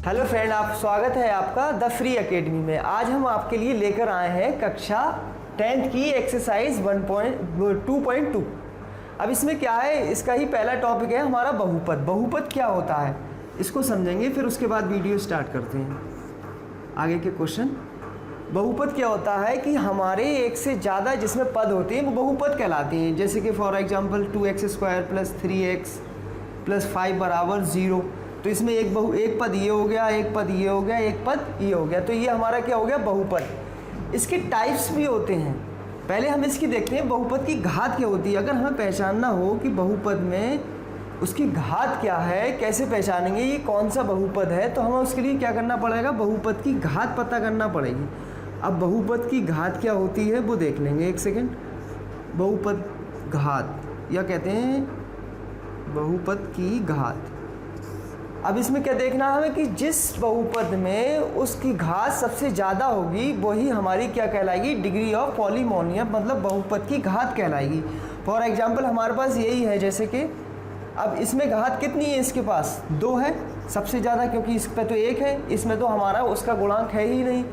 Hello friend, आप स्वागत है आपका द फ्री एकेडमी में। आज हम आपके लिए लेकर आए हैं कक्षा 10th की एक्सरसाइज 1.2.2। अब इसमें क्या है, इसका ही पहला टॉपिक है हमारा बहुपद। बहुपद क्या होता है इसको समझेंगे, फिर उसके बाद वीडियो स्टार्ट करते हैं। आगे के क्वेश्चन। बहुपद क्या होता है कि हमारे एक से ज़्यादा जिसमें पद होते हैं वो बहुपद कहलाते हैं। जैसे कि फॉर एग्जांपल 2x² + 3x + 5 = 0। तो इसमें एक पद ये हो गया, एक पद ये हो गया, एक पद ये हो गया, तो ये हमारा क्या हो गया, बहुपद। इसके टाइप्स भी होते हैं, पहले हम इसकी देखते हैं बहुपद की घात क्या होती है। अगर हमें पहचानना हो कि बहुपद में उसकी घात क्या है, कैसे पहचानेंगे ये कौन सा बहुपद है, तो हमें उसके लिए क्या करना पड़ेगा, बहुपद की घात पता करना पड़ेगी। अब बहुपद की घात क्या होती है वो देख लेंगे, एक सेकेंड। बहुपद घात या कहते हैं बहुपद की घात। अब इसमें क्या देखना है हमें कि जिस बहुपद में उसकी घात सबसे ज़्यादा होगी वही हमारी क्या कहलाएगी, डिग्री ऑफ पॉलीमोनियम, मतलब बहुपद की घात कहलाएगी। फॉर एग्जांपल हमारे पास यही है, जैसे कि अब इसमें घात कितनी है, इसके पास 2 है सबसे ज़्यादा, क्योंकि इस पे तो 1 है, इसमें तो हमारा उसका गुणांक है ही नहीं,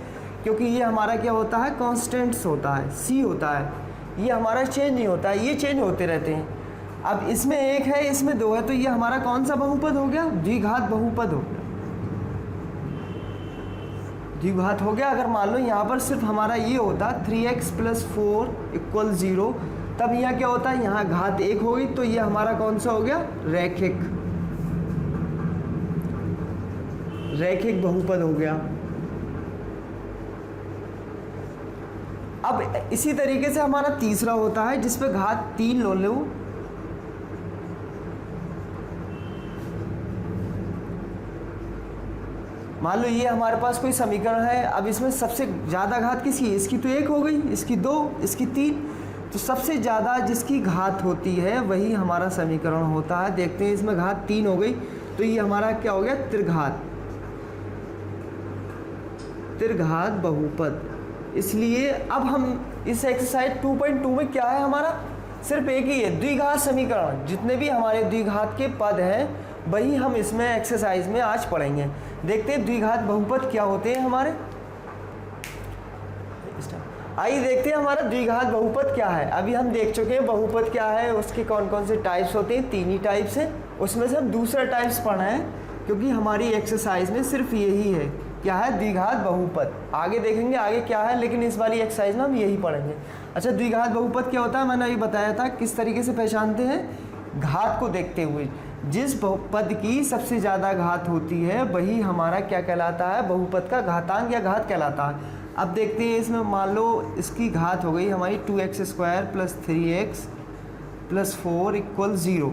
क्योंकि ये हमारा क्या होता है, कॉन्स्टेंट्स होता है, C होता है, ये हमारा चेंज नहीं होता है, ये चेंज होते रहते हैं। अब इसमें 1 है, इसमें 2 है, तो ये हमारा कौन सा बहुपद हो गया, द्विघात बहुपद हो गया, द्विघात हो गया। अगर मान लो यहाँ पर सिर्फ हमारा ये होता 3x + 4 = 0, तब यहाँ क्या होता है, यहाँ घात 1 होगी, तो ये हमारा कौन सा हो गया, रैखिक बहुपद हो गया। अब इसी तरीके से हमारा तीसरा होता है जिसपे घात 3 लो लो। मान लो ये हमारे पास कोई समीकरण है, अब इसमें सबसे ज़्यादा घात किसकी, इसकी तो 1 हो गई, इसकी 2, इसकी 3, तो सबसे ज़्यादा जिसकी घात होती है वही हमारा समीकरण होता है। देखते हैं, इसमें घात 3 हो गई, तो ये हमारा क्या हो गया, त्रिघात बहुपद। इसलिए अब हम इस एक्सरसाइज 2.2 में क्या है हमारा, सिर्फ एक ही है, द्विघात समीकरण। जितने भी हमारे द्विघात के पद हैं वही हम इसमें एक्सरसाइज में आज पढ़ेंगे। देखते हैं द्विघात बहुपद क्या होते हैं हमारे। आइए देखते हैं हमारा द्विघात बहुपद क्या है। अभी हम देख चुके हैं बहुपद क्या है, उसके कौन कौन से टाइप्स होते हैं, 3 ही टाइप्स हैं। उसमें से हम दूसरा टाइप्स पढ़ा है, क्योंकि हमारी एक्सरसाइज में सिर्फ यही है, क्या है, द्विघात बहुपद। आगे देखेंगे आगे क्या है, लेकिन इस वाली एक्सरसाइज में हम यही पढ़ेंगे। अच्छा, द्विघात बहुपद क्या होता है, मैंने अभी बताया था किस तरीके से पहचानते हैं, घात को देखते हुए। जिस बहुपद की सबसे ज़्यादा घात होती है वही हमारा क्या कहलाता है, बहुपद का घातांक या घात कहलाता है। अब देखते हैं, इसमें मान लो इसकी घात हो गई हमारी 2x² + 3x + 4 = 0,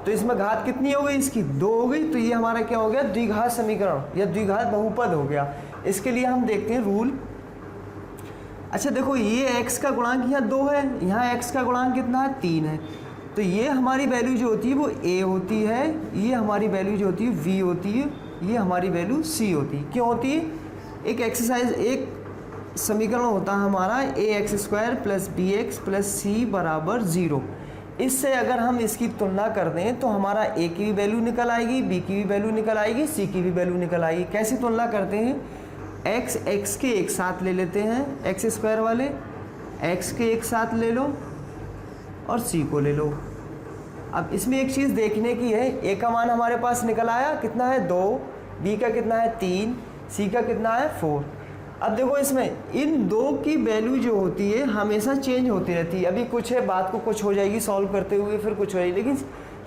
तो इसमें घात कितनी हो गई, इसकी 2 हो गई, तो ये हमारा क्या हो गया, द्विघात समीकरण या द्विघात बहुपद हो गया। इसके लिए हम देखते हैं रूल। अच्छा देखो, ये x का गुणांक यहाँ 2 है, यहाँ x का गुणांक कितना है, 3 है, तो ये हमारी वैल्यू जो होती है वो a होती है, ये हमारी वैल्यू जो होती है v होती है, ये हमारी वैल्यू c होती है। क्यों होती है, एक एक्सरसाइज, एक समीकरण होता है हमारा ax² + bx + c = 0। इससे अगर हम इसकी तुलना कर दें तो हमारा a की भी वैल्यू निकल आएगी, b की भी वैल्यू निकल आएगी, c की भी वैल्यू निकल आएगी। कैसे तुलना करते हैं, x के एक साथ ले लेते हैं, x² वाले x के एक साथ ले लो और c को ले लो। अब इसमें एक चीज़ देखने की है, a का मान हमारे पास निकल आया कितना है, 2, b का कितना है, 3, c का कितना है, 4। अब देखो, इसमें इन 2 की वैल्यू जो होती है हमेशा चेंज होती रहती है। अभी कुछ है, बात को कुछ हो जाएगी सॉल्व करते हुए, फिर कुछ हो जाएगी, लेकिन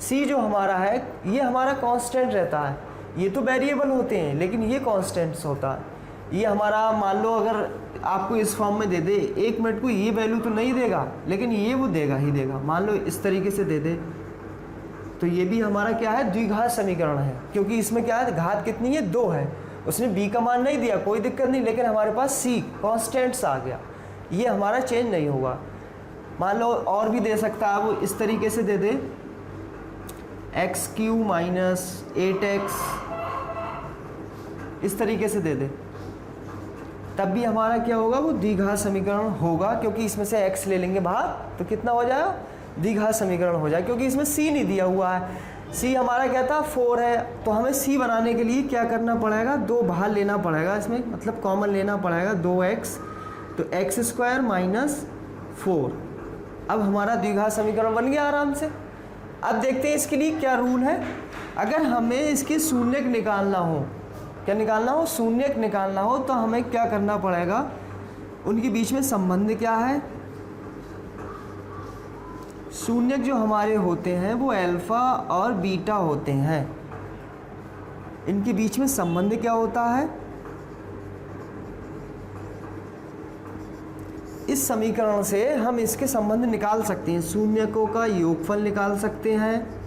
c जो हमारा है ये हमारा कांस्टेंट रहता है। ये तो वेरिएबल होते हैं लेकिन ये कांस्टेंट्स होता है। ये हमारा मान लो अगर आपको इस फॉर्म में दे दे, 1 मिनट को ये वैल्यू तो नहीं देगा, लेकिन ये वो देगा ही देगा। मान लो इस तरीके से दे दे, तो ये भी हमारा क्या है, द्विघात समीकरण है, क्योंकि इसमें क्या है, घात कितनी है, 2 है। उसने b का मान नहीं दिया, कोई दिक्कत नहीं, लेकिन हमारे पास c कांस्टेंट्स आ गया, ये हमारा चेंज नहीं होगा। मान लो और भी दे सकता है, वो इस तरीके से दे दे, x³ - 8x, इस तरीके से दे दे, तब भी हमारा क्या होगा, वो द्विघात समीकरण होगा, क्योंकि इसमें से x ले लेंगे बाहर तो कितना हो जाएगा, द्विघात समीकरण हो जाए, क्योंकि इसमें c नहीं दिया हुआ है। सी हमारा क्या था 4 है, तो हमें सी बनाने के लिए क्या करना पड़ेगा, 2 बाहर लेना पड़ेगा इसमें, मतलब कॉमन लेना पड़ेगा 2x, तो x² माइनस 4। अब हमारा द्विघात समीकरण बन गया आराम से। अब देखते हैं इसके लिए क्या रूल है। अगर हमें इसके शून्यक निकालना हो, क्या निकालना हो, शून्यक निकालना हो, तो हमें क्या करना पड़ेगा, उनके बीच में संबंध क्या है, शून्यक जो हमारे होते हैं वो अल्फा और बीटा होते हैं, इनके बीच में संबंध क्या होता है। इस समीकरण से हम इसके संबंध निकाल सकते हैं, शून्यकों का योगफल निकाल सकते हैं।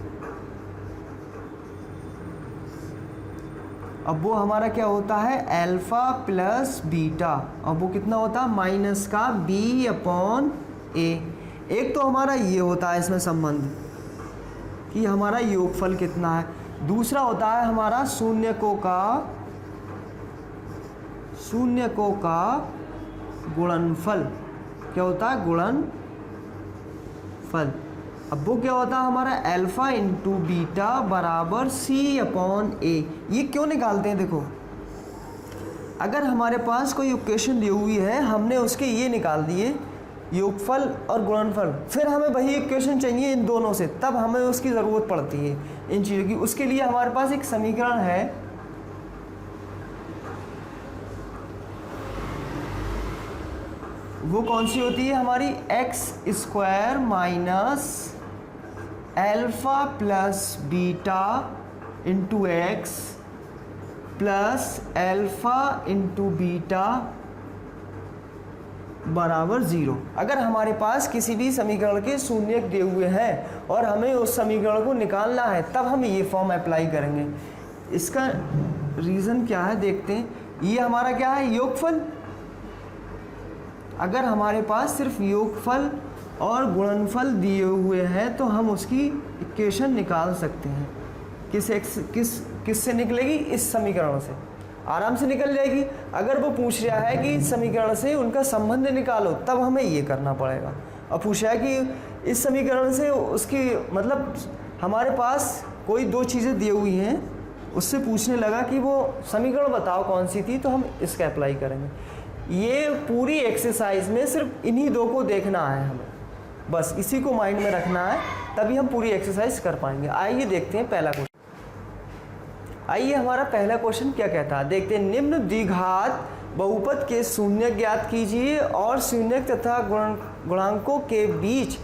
अब वो हमारा क्या होता है, अल्फा प्लस बीटा, अब वो कितना होता है, माइनस का b/a। एक तो हमारा ये होता है इसमें संबंध कि हमारा योगफल कितना है, दूसरा होता है हमारा शून्यकों का गुणनफल, क्या होता है, गुणनफल। अब वो क्या होता है हमारा अल्फा इंटू बीटा बराबर c/a। ये क्यों निकालते हैं, देखो अगर हमारे पास कोई इक्वेशन दी हुई है, हमने उसके ये निकाल दिए योगफल और गुणनफल, फिर हमें वही इक्वेशन चाहिए इन दोनों से, तब हमें उसकी ज़रूरत पड़ती है इन चीज़ों की। उसके लिए हमारे पास एक समीकरण है, वो कौन सी होती है हमारी, x² minus alpha plus beta into x plus alpha into beta बराबर 0। अगर हमारे पास किसी भी समीकरण के शून्यक दिए हुए हैं और हमें उस समीकरण को निकालना है, तब हम ये फॉर्म अप्लाई करेंगे। इसका रीज़न क्या है देखते हैं। ये हमारा क्या है, योगफल। अगर हमारे पास सिर्फ योगफल और गुणनफल दिए हुए हैं तो हम उसकी इक्वेशन निकाल सकते हैं। किस से निकलेगी, इस समीकरण से आराम से निकल जाएगी। अगर वो पूछ रहा है कि इस समीकरण से उनका संबंध निकालो, तब हमें ये करना पड़ेगा। और पूछ रहा है कि इस समीकरण से उसकी, मतलब हमारे पास कोई 2 चीज़ें दी हुई हैं, उससे पूछने लगा कि वो समीकरण बताओ कौन सी थी, तो हम इसका अप्लाई करेंगे। ये पूरी एक्सरसाइज में सिर्फ इन्हीं 2 को देखना है हमें, बस इसी को माइंड में रखना है, तभी हम पूरी एक्सरसाइज कर पाएंगे। आइए देखते हैं पहला क्वेश्चन। आइए हमारा पहला क्वेश्चन क्या कहता है, देखते हैं। निम्न द्विघात बहुपद के शून्यक ज्ञात कीजिए और शून्यक तथा गुणांकों के बीच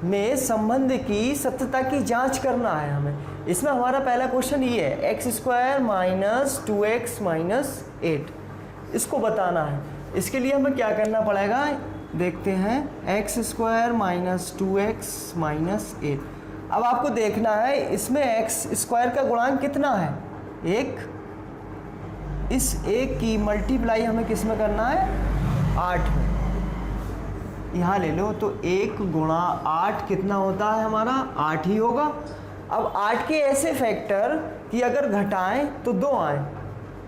में संबंध की सत्यता की जांच करना है हमें। इसमें हमारा पहला क्वेश्चन ये है, x² माइनस 2x माइनस 8, इसको बताना है। इसके लिए हमें क्या करना पड़ेगा, देखते हैं। x² minus 2x minus 8। अब आपको देखना है इसमें x² का गुणांक कितना है, 1। इस 1 की मल्टीप्लाई हमें किस में करना है, 8 में। यहाँ ले लो, तो 1 गुणा 8 कितना होता है हमारा, 8 ही होगा। अब 8 के ऐसे फैक्टर कि अगर घटाएं तो 2 आए,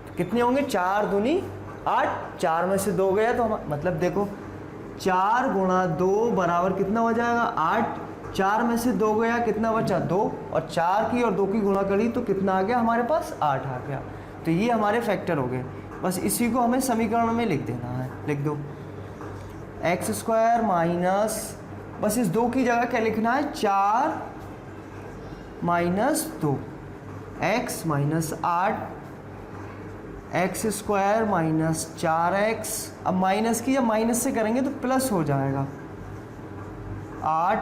तो कितने होंगे, 4 दूनी 8, 4 में से 2 गया तो हम, मतलब देखो 4 गुणा 2 बराबर कितना हो जाएगा, 8। 4 में से 2 गया, कितना बचा, 2, और 4 की और 2 की गुणा करी तो कितना आ गया हमारे पास, 8 आ गया। तो ये हमारे फैक्टर हो गए। बस इसी को हमें समीकरण में लिख देना है। लिख दो x² माइनस, बस इस 2 की जगह क्या लिखना है, 4 minus 2, x minus 8, x² minus 4x। अब माइनस की, जब माइनस से करेंगे तो प्लस हो जाएगा, 8।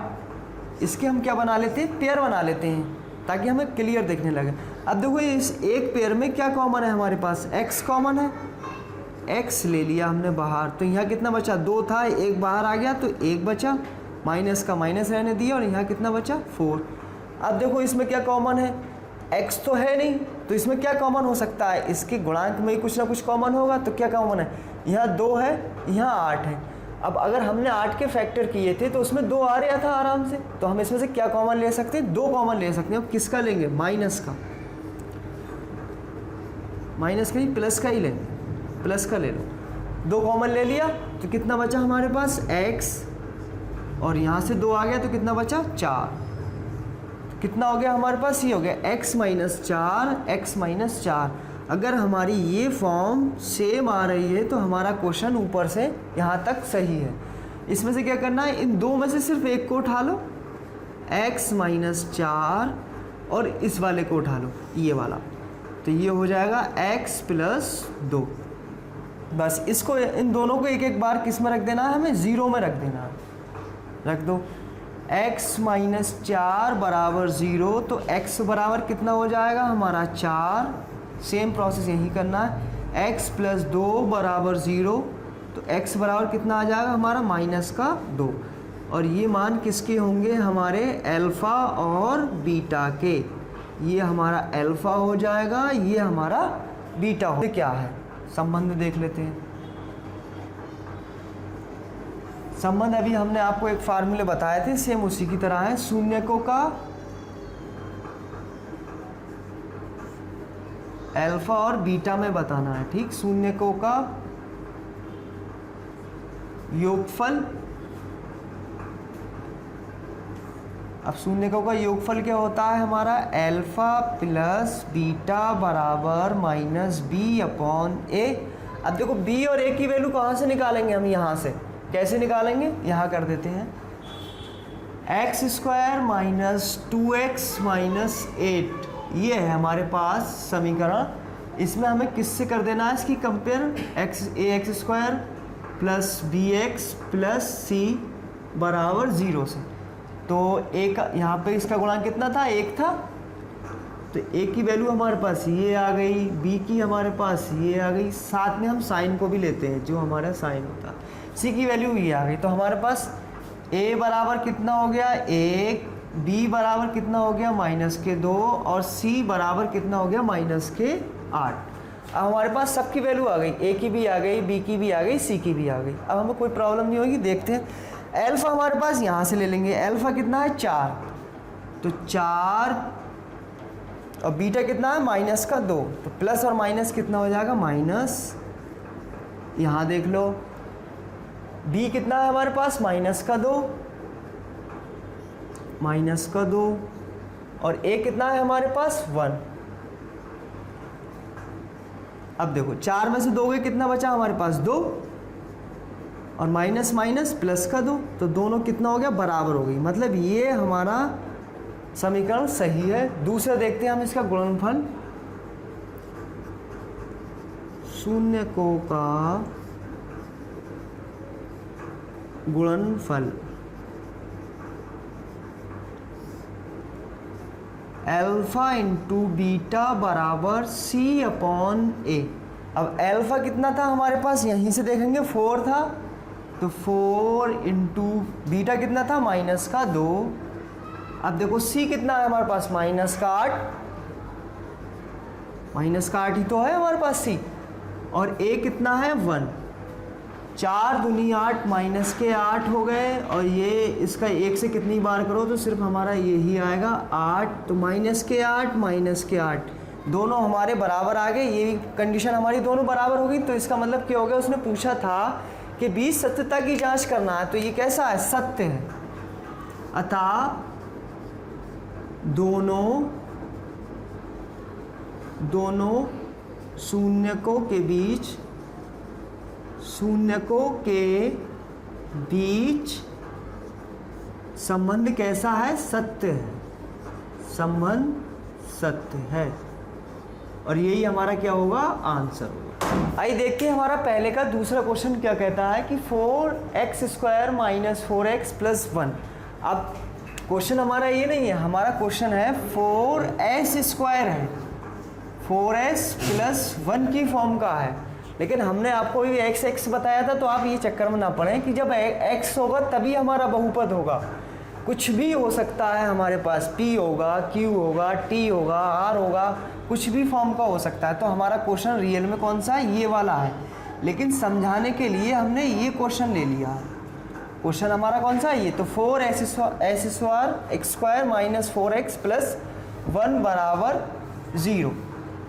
इसके हम क्या बना लेते हैं, पेयर बना लेते हैं, ताकि हमें क्लियर दिखने लगे। अब देखो इस एक पेयर में क्या कॉमन है हमारे पास, x कॉमन है, x ले लिया हमने बाहर, तो यहाँ कितना बचा, 2 था, 1 बाहर आ गया तो 1 बचा, माइनस का माइनस रहने दिया, और यहाँ कितना बचा, 4। अब देखो इसमें क्या कॉमन है, x तो है नहीं, तो इसमें क्या कॉमन हो सकता है, इसके गुणांक में ही कुछ ना कुछ कॉमन होगा। तो क्या कॉमन है, यहाँ 2 है, यहाँ 8 है। अब अगर हमने 8 के फैक्टर किए थे तो उसमें 2 आ रहा था आराम से, तो हम इसमें से क्या कॉमन ले सकते हैं, 2 कॉमन ले सकते हैं। अब किसका लेंगे, माइनस का, माइनस का ही, प्लस का ही लेंगे, प्लस का ले लो। 2 कॉमन ले लिया तो कितना बचा हमारे पास, x, और यहाँ से 2 आ गया तो कितना बचा, 4। कितना हो गया हमारे पास, ये हो गया x माइनस 4 x माइनस 4। अगर हमारी ये फॉर्म सेम आ रही है तो हमारा क्वेश्चन ऊपर से यहाँ तक सही है। इसमें से क्या करना है, इन दो में से सिर्फ एक को उठा लो, x माइनस 4, और इस वाले को उठा लो, ये वाला, तो ये हो जाएगा x प्लस 2। बस इसको, इन दोनों को एक एक बार किस में रख देना है, हमें 0 में रख देना है। रख दो, x माइनस 4 बराबर 0, तो x बराबर कितना हो जाएगा हमारा 4। सेम प्रोसेस यही करना है। x प्लस 2 बराबर 0, तो x बराबर कितना आ जाएगा हमारा माइनस का 2, और ये मान किसके होंगे, हमारे अल्फ़ा और बीटा के। ये हमारा अल्फ़ा हो जाएगा, ये हमारा बीटा हो। क्या है संबंध देख लेते हैं। संबंध अभी हमने आपको एक फार्मूले बताए थे, सेम उसी की तरह है। शून्यकों का अल्फा और बीटा में बताना है, ठीक। शून्यकों का योगफल, अब शून्यकों का योगफल क्या होता है हमारा, अल्फा प्लस बीटा बराबर माइनस बी अपॉन ए। अब देखो बी और ए की वैल्यू कहाँ से निकालेंगे हम, यहाँ से। कैसे निकालेंगे, यहाँ कर देते हैं, x square minus 2x minus 8, ये है हमारे पास समीकरण। इसमें हमें किससे कर देना है इसकी compare, X square plus B X plus C बराबर 0 से। तो ए का यहाँ पे इसका गुणांक कितना था, 1 था, तो ए की वैल्यू हमारे पास ये आ गई, बी की हमारे पास ये आ गई, साथ में हम साइन को भी लेते हैं जो हमारा साइन होता है, सी की वैल्यू ये आ गई। तो हमारे पास ए बराबर कितना हो गया 1, बी बराबर कितना हो गया माइनस के 2, और सी बराबर कितना हो गया माइनस के 8। अब हमारे पास सबकी वैल्यू आ गई, ए की भी आ गई, बी की भी आ गई, सी की भी आ गई। अब हमें कोई प्रॉब्लम नहीं होगी। देखते हैं, अल्फ़ा हमारे पास यहाँ से ले लेंगे, अल्फ़ा कितना है 4, तो 4, और बीटा कितना है माइनस का 2, तो प्लस और माइनस कितना हो जाएगा माइनस। यहाँ देख लो, बी कितना है हमारे पास माइनस का 2, माइनस का 2, और ए कितना है हमारे पास 1। अब देखो 4 में से 2 गए, कितना बचा हमारे पास 2, और माइनस माइनस प्लस का 2, तो दोनों कितना हो गया बराबर हो गई। मतलब ये हमारा समीकरण सही है। दूसरा देखते हैं हम इसका गुणनफल, शून्यकों का गुणनफल, अल्फ़ा इंटू बीटा बराबर सी अपॉन ए। अब अल्फ़ा कितना था हमारे पास, यहीं से देखेंगे 4 था, तो 4 इंटू बीटा कितना था माइनस का 2। अब देखो सी कितना है हमारे पास माइनस का 8, माइनस का 8 ही तो है हमारे पास सी, और ए कितना है 1। 4 दूनी 8, माइनस के 8 हो गए, और ये इसका 1 से कितनी बार करो तो सिर्फ हमारा यही आएगा 8, तो माइनस के 8 माइनस के 8 दोनों हमारे बराबर आ गए। ये कंडीशन हमारी दोनों बराबर हो गई। तो इसका मतलब क्या हो गया, उसने पूछा था कि 20 सत्यता की जांच करना है, तो ये कैसा है, सत्य है। अतः दोनों शून्यकों के बीच संबंध कैसा है, सत्य है, संबंध सत्य है, और यही हमारा क्या होगा, आंसर होगा। आइए देखते हैं हमारा पहले का दूसरा क्वेश्चन क्या कहता है कि 4x square minus 4x plus 1। अब क्वेश्चन हमारा ये नहीं है, हमारा क्वेश्चन है 4s स्क्वायर है, 4s प्लस 1 की फॉर्म का है। लेकिन हमने आपको भी x बताया था, तो आप ये चक्कर में ना पड़ें कि जब x होगा तभी हमारा बहुपद होगा। कुछ भी हो सकता है हमारे पास, p होगा, q होगा, t होगा, r होगा, कुछ भी फॉर्म का हो सकता है। तो हमारा क्वेश्चन रियल में कौन सा है, ये वाला है। लेकिन समझाने के लिए हमने ये क्वेश्चन ले लिया है। क्वेश्चन हमारा कौन सा है, ये तो 4s square minus 4x plus 1 बराबर 0।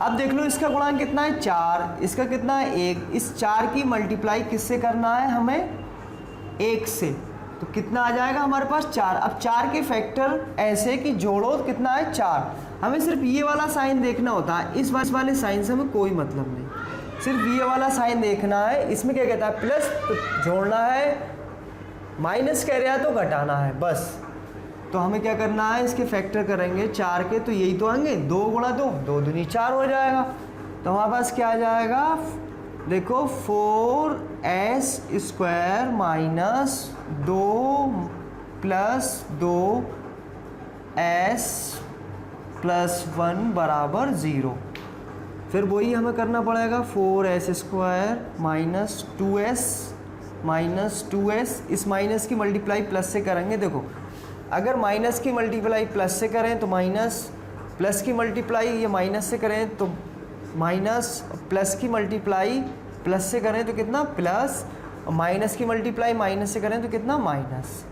अब देख लो इसका गुणांक कितना है 4, इसका कितना है 1। इस 4 की मल्टीप्लाई किससे करना है हमें, 1 से। तो कितना आ जाएगा हमारे पास 4। अब 4 के फैक्टर ऐसे कि जोड़ो तो कितना है 4। हमें सिर्फ ये वाला साइन देखना होता है, इस वाले साइन से हमें कोई मतलब नहीं, सिर्फ ये वाला साइन देखना है। इसमें क्या कहता है प्लस तो जोड़ना है, माइनस कह रहा है तो घटाना है बस। तो हमें क्या करना है, इसके फैक्टर करेंगे 4 के, तो यही तो आएंगे 2 गुणा 2, 2 दूनी 4 हो जाएगा। तो हमारे पास क्या आ जाएगा, देखो 4s square minus 2 plus 2s plus 1 बराबर 0। फिर वही हमें करना पड़ेगा 4s स्क्वायर माइनस 2s, इस माइनस की मल्टीप्लाई प्लस से करेंगे। देखो अगर माइनस की मल्टीप्लाई प्लस से करें तो माइनस, प्लस की मल्टीप्लाई ये माइनस से करें तो माइनस, प्लस की मल्टीप्लाई प्लस से करें तो कितना प्लस, और माइनस की मल्टीप्लाई माइनस से करें तो कितना माइनस,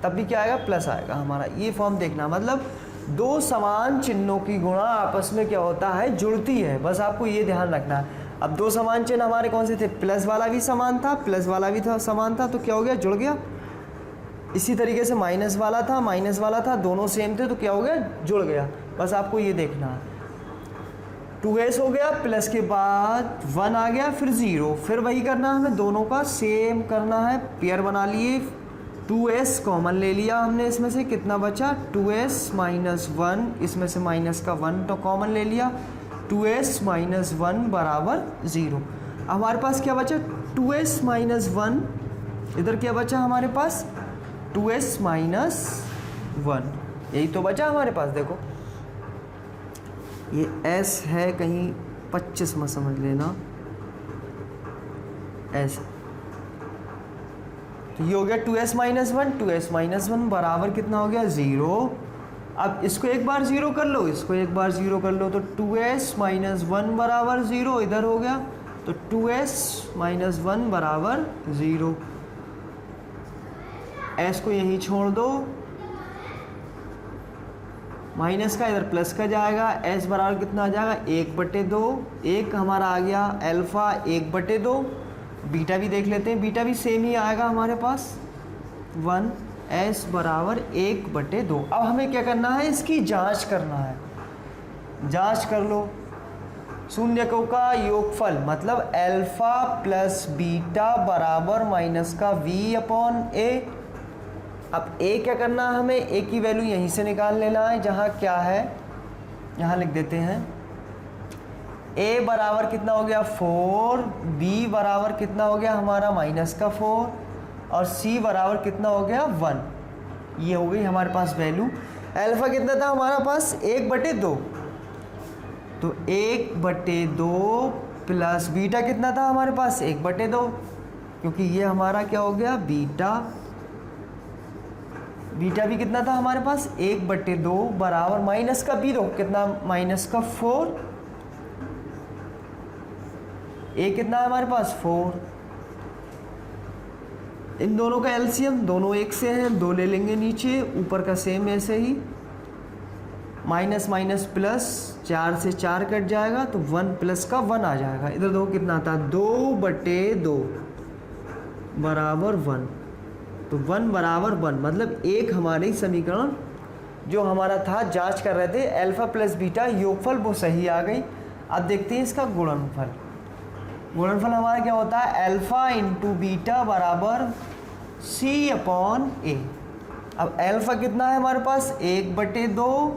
तब भी क्या आएगा प्लस आएगा हमारा। ये फॉर्म देखना, मतलब दो समान चिन्हों की गुणा आपस में क्या होता है जुड़ती है, बस आपको ये ध्यान रखना है। अब दो समान चिन्ह हमारे कौन से थे, प्लस वाला भी समान था, प्लस वाला भी था समान था, तो क्या हो गया जुड़ गया। इसी तरीके से माइनस वाला था, माइनस वाला था, दोनों सेम थे तो क्या हो गया जुड़ गया। बस आपको ये देखना है। 2s हो गया, प्लस के बाद 1 आ गया, फिर 0, फिर वही करना है हमें, दोनों का सेम करना है, पेयर बना लिए। 2s कॉमन ले लिया हमने, इसमें से कितना बचा 2s माइनस 1, इसमें से माइनस का 1 तो कॉमन ले लिया, 2s माइनस 1 बराबर 0। हमारे पास क्या बचा 2s माइनस 1, इधर क्या बचा हमारे पास 2s माइनस 1, यही तो बचा हमारे पास। देखो ये s है कहीं 25 में समझ लेना s, तो ये हो गया 2s माइनस 1, 2s माइनस 1 बराबर कितना हो गया 0। अब इसको एक बार 0 कर लो, इसको एक बार 0 कर लो, तो 2s माइनस 1 बराबर 0 इधर हो गया, तो 2s माइनस 1 बराबर 0। s को यहीं छोड़ दो, माइनस का इधर प्लस का जाएगा, s बराबर कितना आ जाएगा 1/2, एक हमारा आ गया अल्फ़ा 1/2, बीटा भी देख लेते हैं, बीटा भी सेम ही आएगा हमारे पास 1, s बराबर 1/2। अब हमें क्या करना है, इसकी जांच करना है, जांच कर लो। शून्यकों का योगफल मतलब अल्फ़ा प्लस बीटा बराबर माइनस का v/a। अब a क्या करना है हमें, a की वैल्यू यहीं से निकाल लेना है, जहाँ क्या है यहाँ लिख देते हैं। a बराबर कितना हो गया 4, b बराबर कितना हो गया हमारा माइनस का 4, और c बराबर कितना हो गया 1। ये हो गई हमारे पास वैल्यू। अल्फ़ा कितना था हमारा पास 1/2, तो 1/2 प्लस बीटा कितना था हमारे पास 1/2, क्योंकि ये हमारा क्या हो गया बीटा, बीटा भी कितना था हमारे पास 1/2 बराबर माइनस का b, दो कितना माइनस का 4, a कितना है हमारे पास 4। इन दोनों का एलसीएम, दोनों एक से हैं, 2 ले लेंगे नीचे, ऊपर का सेम ऐसे ही, माइनस माइनस प्लस 4 से 4 कट जाएगा, तो 1 प्लस का 1 आ जाएगा। इधर दो कितना था 2/2 बराबर 1, तो 1 बराबर 1, मतलब एक हमारी समीकरण जो हमारा था जांच कर रहे थे अल्फ़ा प्लस बीटा योगफल वो सही आ गई। अब देखते हैं इसका गुणनफल। गुणनफल हमारा क्या होता है अल्फ़ा इंटू बीटा बराबर c/a। अब अल्फ़ा कितना है हमारे पास 1/2,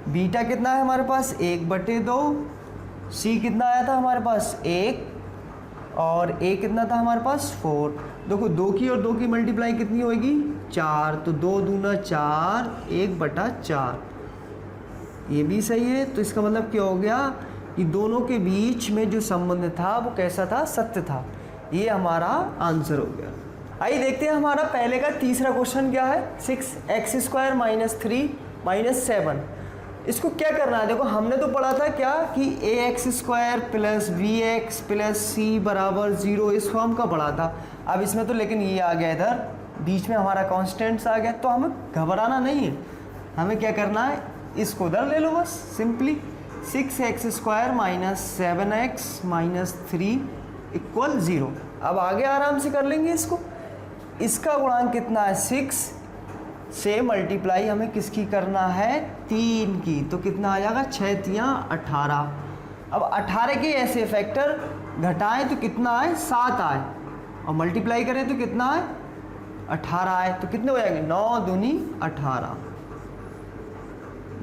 बीटा कितना है हमारे पास 1/2, c कितना आया था हमारे पास 1, और a कितना था हमारे पास 4। देखो 2 की और 2 की मल्टीप्लाई कितनी होगी 4, तो 2 दूना 4, 1/4, ये भी सही है। तो इसका मतलब क्या हो गया कि दोनों के बीच में जो संबंध था वो कैसा था, सत्य था। ये हमारा आंसर हो गया। आइए देखते हैं हमारा पहले का तीसरा क्वेश्चन क्या है, 6x² माइनस 3 माइनस 7। इसको क्या करना है, देखो हमने तो पढ़ा था क्या कि ax² plus vx plus c बराबर 0, इस फॉर्म का पढ़ा था। अब इसमें तो लेकिन ये आ गया, इधर बीच में हमारा कांस्टेंट्स आ गया, तो हमें घबराना नहीं है, हमें क्या करना है इसको उधर ले लो बस simply. 6x² minus 7x minus 3 equal 0। अब आगे आराम से कर लेंगे इसको। इसका गुणांक कितना है 6 से मल्टीप्लाई हमें किसकी करना है 3 की, तो कितना आ जाएगा 6 तियाँ 18। अब 18 के ऐसे फैक्टर घटाएं तो कितना आए 7 आए, और मल्टीप्लाई करें तो कितना आए 18 आए, तो कितने हो जाएंगे 9 दूनी 18।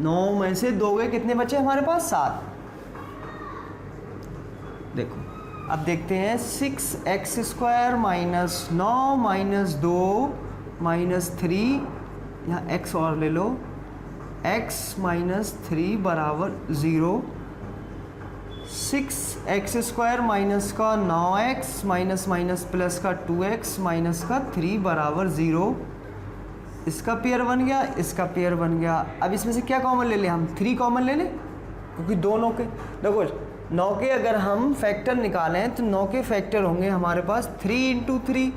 9 में से 2 गए, कितने बचे हमारे पास 7। देखो अब देखते हैं 6x² माइनस 9 माइनस 2 माइनस 3, यहाँ x और ले लो, x माइनस 3 बराबर 0। 6x² माइनस का 9x माइनस माइनस प्लस का 2x माइनस का 3 बराबर 0। इसका पेयर बन गया, इसका पेयर बन गया। अब इसमें से क्या कॉमन ले लें हम, 3 कॉमन ले लें, क्योंकि दोनों के देखो 9 के अगर हम फैक्टर निकालें तो 9 के फैक्टर होंगे हमारे पास 3 × 3।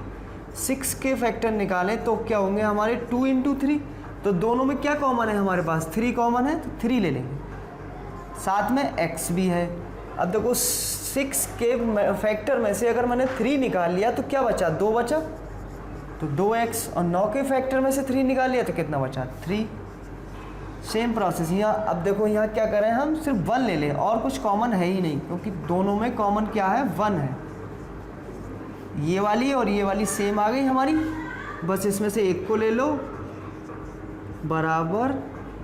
6 के फैक्टर निकालें तो क्या होंगे हमारे 2 × 3। तो दोनों में क्या कॉमन है हमारे पास 3 कॉमन है, तो 3 ले लेंगे, साथ में x भी है। अब देखो 6 के फैक्टर में से अगर मैंने 3 निकाल लिया तो क्या बचा 2 बचा, तो 2x, और 9 के फैक्टर में से 3 निकाल लिया तो कितना बचा 3। सेम प्रोसेस यहाँ। अब देखो यहाँ क्या करें हम, सिर्फ 1 ले लें, और कुछ कॉमन है ही नहीं, क्योंकि दोनों में कॉमन क्या है 1 है। ये वाली और ये वाली सेम आ गई हमारी, बस इसमें से एक को ले लो बराबर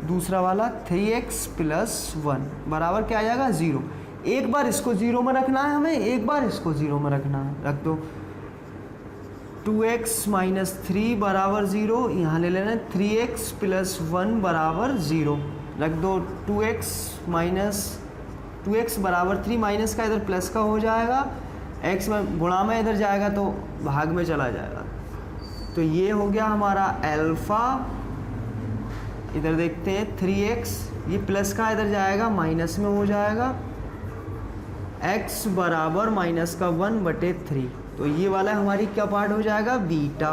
दूसरा वाला 3x + 1 बराबर क्या आ जाएगा 0। एक बार इसको 0 में रखना है हमें, एक बार इसको 0 में रखना है, रख दो। 2x माइनस 3 बराबर 0, यहाँ ले लेना 3x + 1 बराबर 0, रख दो। 2x बराबर 3, माइनस का इधर प्लस का हो जाएगा, x में गुणा में इधर जाएगा तो भाग में चला जाएगा। तो ये हो गया हमारा अल्फ़ा। इधर देखते हैं 3x, ये प्लस का इधर जाएगा माइनस में हो जाएगा, x बराबर माइनस का 1/3। तो ये वाला हमारी क्या पार्ट हो जाएगा बीटा।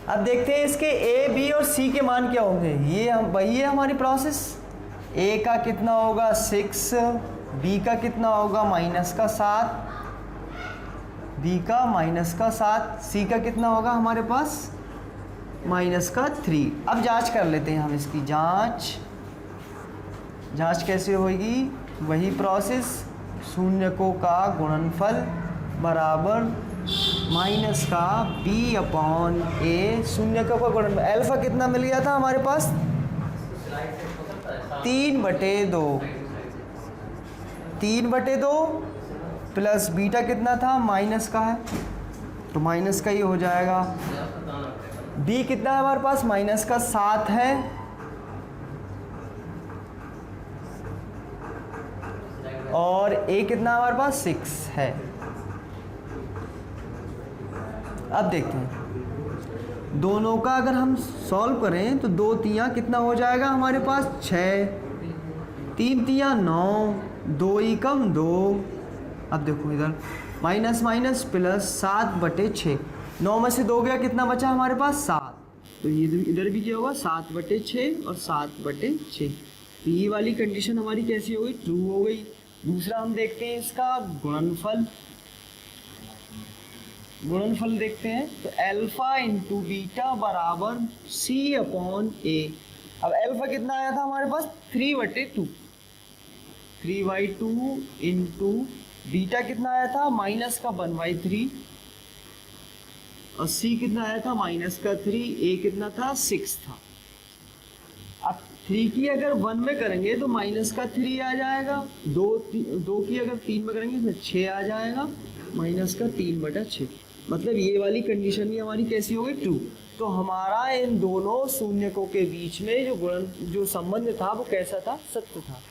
अब देखते हैं इसके a, b और c के मान क्या होंगे। ये हम वही है हमारी प्रोसेस। a का कितना होगा 6, b का कितना होगा माइनस का 7, b का माइनस का 7, c का कितना होगा हमारे पास माइनस का 3। अब जांच कर लेते हैं हम इसकी जांच कैसे होगी, वही प्रोसेस, शून्यकों का गुणनफल बराबर माइनस का b/a, शून्यकों का गुणनफल। अल्फा कितना मिल गया था हमारे पास 3/2, 3/2 प्लस बीटा कितना था माइनस का है, तो माइनस का ही हो जाएगा। b कितना है हमारे पास माइनस का 7 है, और a कितना हमारे पास 6 है। अब देखते हैं दोनों का अगर हम सॉल्व करें तो 2 तियाँ कितना हो जाएगा हमारे पास 6, 3 तियाँ 9, 2 एकम 2। अब देखो इधर माइनस माइनस प्लस 7/6, 9 में से 2 गया, कितना बचा हमारे पास 7, तो ये इधर भी क्या होगा 7/6 और 7/6। तो ये वाली कंडीशन हमारी कैसी हो गई ट्रू हो गई। दूसरा हम देखते हैं इसका गुणनफल देखते हैं, तो अल्फा इंटू बीटा बराबर c/a। अब अल्फा कितना आया था हमारे पास 3/2, 3/2 इंटू बीटा कितना आया था माइनस का 1/3, और c कितना आया था माइनस का 3, a कितना था 6 था। अब 3 की अगर 1 में करेंगे तो माइनस का 3 आ जाएगा, 2 की अगर 3 में करेंगे तो 6 आ जाएगा, माइनस का 3/6। मतलब ये वाली कंडीशन भी हमारी कैसी हो गई ट्रू। तो हमारा इन दोनों शून्यकों के बीच में जो संबंध था वो कैसा था, सत्य था।